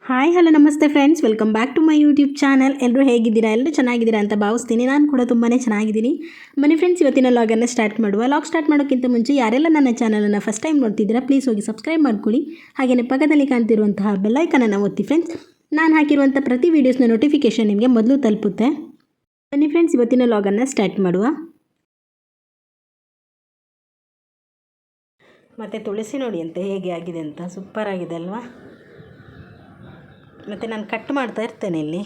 Hi hello ನಮಸ್ತೆ friends, welcome back to my YouTube channel. ಎಲ್ಲರೂ ಹೇಗಿದ್ದೀರಾ? ಎಲ್ಲರೂ ಚೆನ್ನಾಗಿದ್ದೀರಾ ಅಂತ ಭಾವಿಸ್ತೀನಿ. ನಾನು ಕೂಡ ತುಂಬಾ ಚೆನ್ನಾಗಿದ್ದೀನಿ. ಬನ್ನಿ ಫ್ರೆಂಡ್ಸ್, ಇವತ್ತಿನ ಲಾಗನ್ನು ಸ್ಟಾರ್ಟ್ ಮಾಡುವ. ಲಾಗ್ ಸ್ಟಾರ್ಟ್ ಮಾಡೋಕ್ಕಿಂತ ಮುಂಚೆ ಯಾರೆಲ್ಲ ನನ್ನ ಚಾನಲನ್ನು ಫಸ್ಟ್ ಟೈಮ್ ನೋಡ್ತಿದ್ದೀರಾ ಪ್ಲೀಸ್ ಹೋಗಿ ಸಬ್ಸ್ಕ್ರೈಬ್ ಮಾಡ್ಕೊಳ್ಳಿ. ಹಾಗೆಯೇ ಪಕ್ಕದಲ್ಲಿ ಕಾಣ್ತಿರುವಂತಹ ಬೆಲ್ಲೈಕನನ್ನು ಒತ್ತಿ ಫ್ರೆಂಡ್ಸ್. ನಾನು ಹಾಕಿರುವಂಥ ಪ್ರತಿ ವೀಡಿಯೋಸ್ನ ನೋಟಿಫಿಕೇಷನ್ ನಿಮಗೆ ಮೊದಲು ತಲುಪುತ್ತೆ. ಬನ್ನಿ ಫ್ರೆಂಡ್ಸ್, ಇವತ್ತಿನ ಲಾಗನ್ನು ಸ್ಟಾರ್ಟ್ ಮಾಡುವ. ಮತ್ತು ತುಳಸಿ ನೋಡಿ ಅಂತ ಹೇಗೆ ಆಗಿದೆ ಅಂತ, ಸೂಪರ್ ಆಗಿದೆ ಅಲ್ವಾ? ಮತ್ತು ನಾನು ಕಟ್ ಮಾಡ್ತಾ ಇರ್ತೇನೆ. ಇಲ್ಲಿ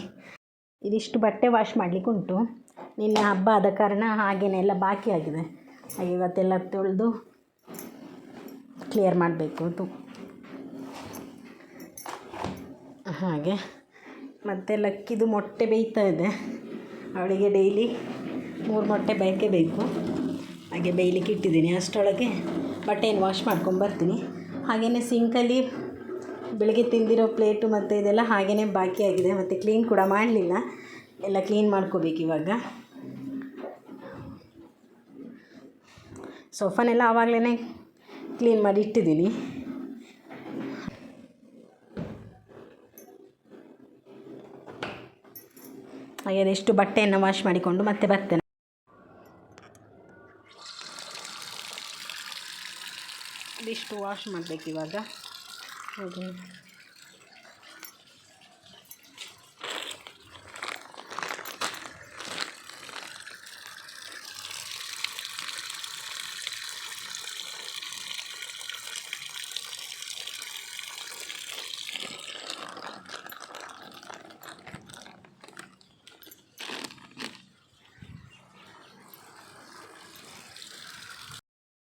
ಇದಿಷ್ಟು ಬಟ್ಟೆ ವಾಶ್ ಮಾಡಲಿಕ್ಕೆ ಉಂಟು. ನಿನ್ನೆ ಹಬ್ಬ ಆದ ಕಾರಣ ಹಾಗೇನೆ ಎಲ್ಲ ಬಾಕಿ ಆಗಿದೆ. ಹಾಗೆ ಇವತ್ತೆಲ್ಲ ತೊಳೆದು ಕ್ಲಿಯರ್ ಮಾಡಬೇಕು ಅದು. ಹಾಗೆ ಮತ್ತು ಲಕ್ಕಿದು ಮೊಟ್ಟೆ ಬೇಯ್ತಾ ಇದೆ. ಅವಳಿಗೆ ಡೈಲಿ 3 ಮೊಟ್ಟೆ ಬೇಕೇ ಬೇಕು. ಹಾಗೆ ಬೇಯಲಿಕ್ಕೆ ಇಟ್ಟಿದ್ದೀನಿ. ಅಷ್ಟರೊಳಗೆ ಬಟ್ಟೆಯನ್ನು ವಾಶ್ ಮಾಡ್ಕೊಂಬರ್ತೀನಿ. ಹಾಗೆಯೇ ಸಿಂಕಲ್ಲಿ ಬೆಳಗ್ಗೆ ತಿಂದಿರೋ ಪ್ಲೇಟು ಮತ್ತು ಇದೆಲ್ಲ ಹಾಗೆಯೇ ಬಾಕಿಯಾಗಿದೆ. ಮತ್ತು ಕ್ಲೀನ್ ಕೂಡ ಮಾಡಲಿಲ್ಲ, ಎಲ್ಲ ಕ್ಲೀನ್ ಮಾಡ್ಕೋಬೇಕು ಇವಾಗ. ಸೋಫಾನೆಲ್ಲ ಆವಾಗಲೇ ಕ್ಲೀನ್ ಮಾಡಿ ಇಟ್ಟಿದ್ದೀನಿ. ಹಾಗೆ ಅದೆಷ್ಟು ಬಟ್ಟೆಯನ್ನು ವಾಶ್ ಮಾಡಿಕೊಂಡು ಮತ್ತೆ ಬರ್ತೇನೆ. ಇದಿಷ್ಟು ವಾಶ್ ಮಾಡಬೇಕು ಇವಾಗ. ಹೌದು,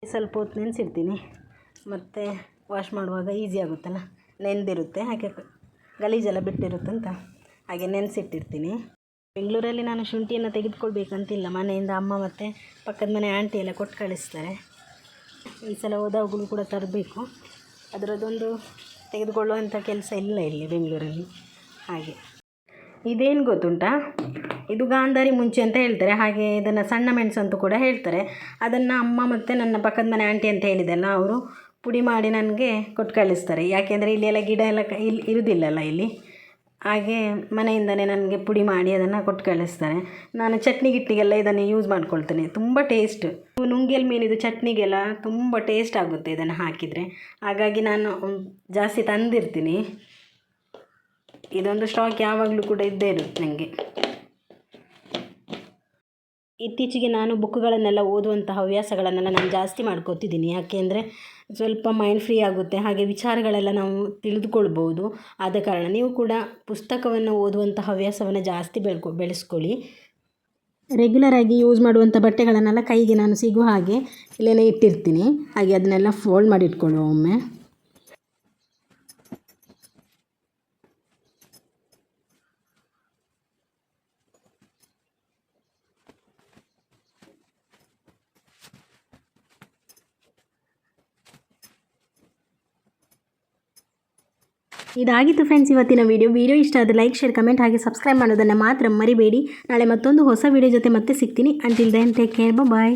ಸ್ವಲ್ಪ ಹೊತ್ತು ನೆನೆಸಿರ್ತೀನಿ. ಮತ್ತು ವಾಶ್ ಮಾಡುವಾಗ ಈಸಿ ಆಗುತ್ತಲ್ಲ, ನೆಂದಿರುತ್ತೆ, ಹಾಗೆ ಗಲೀಜೆಲ್ಲ ಬಿಟ್ಟಿರುತ್ತೆ ಅಂತ ಹಾಗೆ ನೆನೆಸಿಟ್ಟಿರ್ತೀನಿ. ಬೆಂಗಳೂರಲ್ಲಿ ನಾನು ಶುಂಠಿಯನ್ನು ತೆಗೆದುಕೊಳ್ಬೇಕಂತಿಲ್ಲ. ಮನೆಯಿಂದ ಅಮ್ಮ ಮತ್ತು ಪಕ್ಕದ ಮನೆ ಆಂಟಿ ಎಲ್ಲ ಕೊಟ್ಟು ಕಳಿಸ್ತಾರೆ. ಈ ಸಲ ಹೋದಾಗಲೂ ಕೂಡ ತರಬೇಕು. ಅದರದ್ದೊಂದು ತೆಗೆದುಕೊಳ್ಳುವಂಥ ಕೆಲಸ ಇಲ್ಲ ಇಲ್ಲಿ ಬೆಂಗಳೂರಲ್ಲಿ. ಹಾಗೆ ಇದೇನು ಗೊತ್ತುಂಟಾ, ಇದು ಗಾಂಧಾರಿ ಮುಂಚೆ ಅಂತ ಹೇಳ್ತಾರೆ. ಹಾಗೆ ಇದನ್ನು ಸಣ್ಣ ಮೆಣಸು ಅಂತ ಕೂಡ ಹೇಳ್ತಾರೆ. ಅದನ್ನು ಅಮ್ಮ ಮತ್ತು ನನ್ನ ಪಕ್ಕದ ಮನೆ ಆಂಟಿ ಅಂತ ಹೇಳಿದೆಲ್ಲ, ಅವರು ಪುಡಿ ಮಾಡಿ ನನಗೆ ಕೊಟ್ಟು ಕಳಿಸ್ತಾರೆ. ಯಾಕೆಂದರೆ ಇಲ್ಲೆಲ್ಲ ಗಿಡ ಎಲ್ಲ ಇಲ್ಲಿ ಇರೋದಿಲ್ಲಲ್ಲ ಇಲ್ಲಿ. ಹಾಗೆ ಮನೆಯಿಂದಲೇ ನನಗೆ ಪುಡಿ ಮಾಡಿ ಅದನ್ನು ಕೊಟ್ಟು ಕಳಿಸ್ತಾರೆ. ನಾನು ಚಟ್ನಿ ಗಿಟ್ಟಿಗೆಲ್ಲ ಇದನ್ನು ಯೂಸ್ ಮಾಡ್ಕೊಳ್ತೇನೆ. ತುಂಬ ಟೇಸ್ಟ್. ನುಂಗಿಯಲ್ ಮೀನಿದು ಚಟ್ನಿಗೆಲ್ಲ ತುಂಬ ಟೇಸ್ಟ್ ಆಗುತ್ತೆ ಇದನ್ನು ಹಾಕಿದರೆ. ಹಾಗಾಗಿ ನಾನು ಜಾಸ್ತಿ ತಂದಿರ್ತೀನಿ. ಇದೊಂದು ಸ್ಟಾಕ್ ಯಾವಾಗಲೂ ಕೂಡ ಇದ್ದೇ ಇರುತ್ತೆ ನನಗೆ. ಇತ್ತೀಚೆಗೆ ನಾನು ಬುಕ್ಗಳನ್ನೆಲ್ಲ ಓದುವಂತಹ ಹವ್ಯಾಸಗಳನ್ನೆಲ್ಲ ನಾನು ಜಾಸ್ತಿ ಮಾಡ್ಕೋತಿದ್ದೀನಿ. ಯಾಕೆಂದರೆ ಸ್ವಲ್ಪ ಮೈಂಡ್ ಫ್ರೀ ಆಗುತ್ತೆ, ಹಾಗೆ ವಿಚಾರಗಳೆಲ್ಲ ನಾವು ತಿಳಿದುಕೊಳ್ಬೋದು. ಆದ ಕಾರಣ ನೀವು ಕೂಡ ಪುಸ್ತಕವನ್ನು ಓದುವಂಥ ಹವ್ಯಾಸವನ್ನು ಜಾಸ್ತಿ ಬೆಳೆಸ್ಕೊಳ್ಳಿ. ರೆಗ್ಯುಲರಾಗಿ ಯೂಸ್ ಮಾಡುವಂಥ ಬಟ್ಟೆಗಳನ್ನೆಲ್ಲ ಕೈಗೆ ನಾನು ಸಿಗುವ ಹಾಗೆ ಇಲ್ಲೇ ಇಟ್ಟಿರ್ತೀನಿ. ಹಾಗೆ ಅದನ್ನೆಲ್ಲ ಫೋಲ್ಡ್ ಮಾಡಿ ಇಟ್ಕೊಳ್ಳುವ ಒಮ್ಮೆ. ಇದಾಗಿತ್ತು ಫ್ರೆಂಡ್ಸ್ ಇವತ್ತಿನ ವಿಡಿಯೋ ಇಷ್ಟ ಆದರೆ ಲೈಕ್, ಶೇರ್, ಕಮೆಂಟ್ ಹಾಗೆ ಸಬ್ಸ್ಕ್ರೈಬ್ ಮಾಡೋದನ್ನು ಮಾತ್ರ ಮರಿಬೇಡಿ. ನಾಳೆ ಮತ್ತೊಂದು ಹೊಸ ವಿಡಿಯೋ ಜೊತೆ ಮತ್ತೆ ಸಿಗ್ತೀನಿ. ಅಂಟಿಲ್ ದೆನ್ ಟೇಕ್ ಕೇರ್, ಬಾಯ್.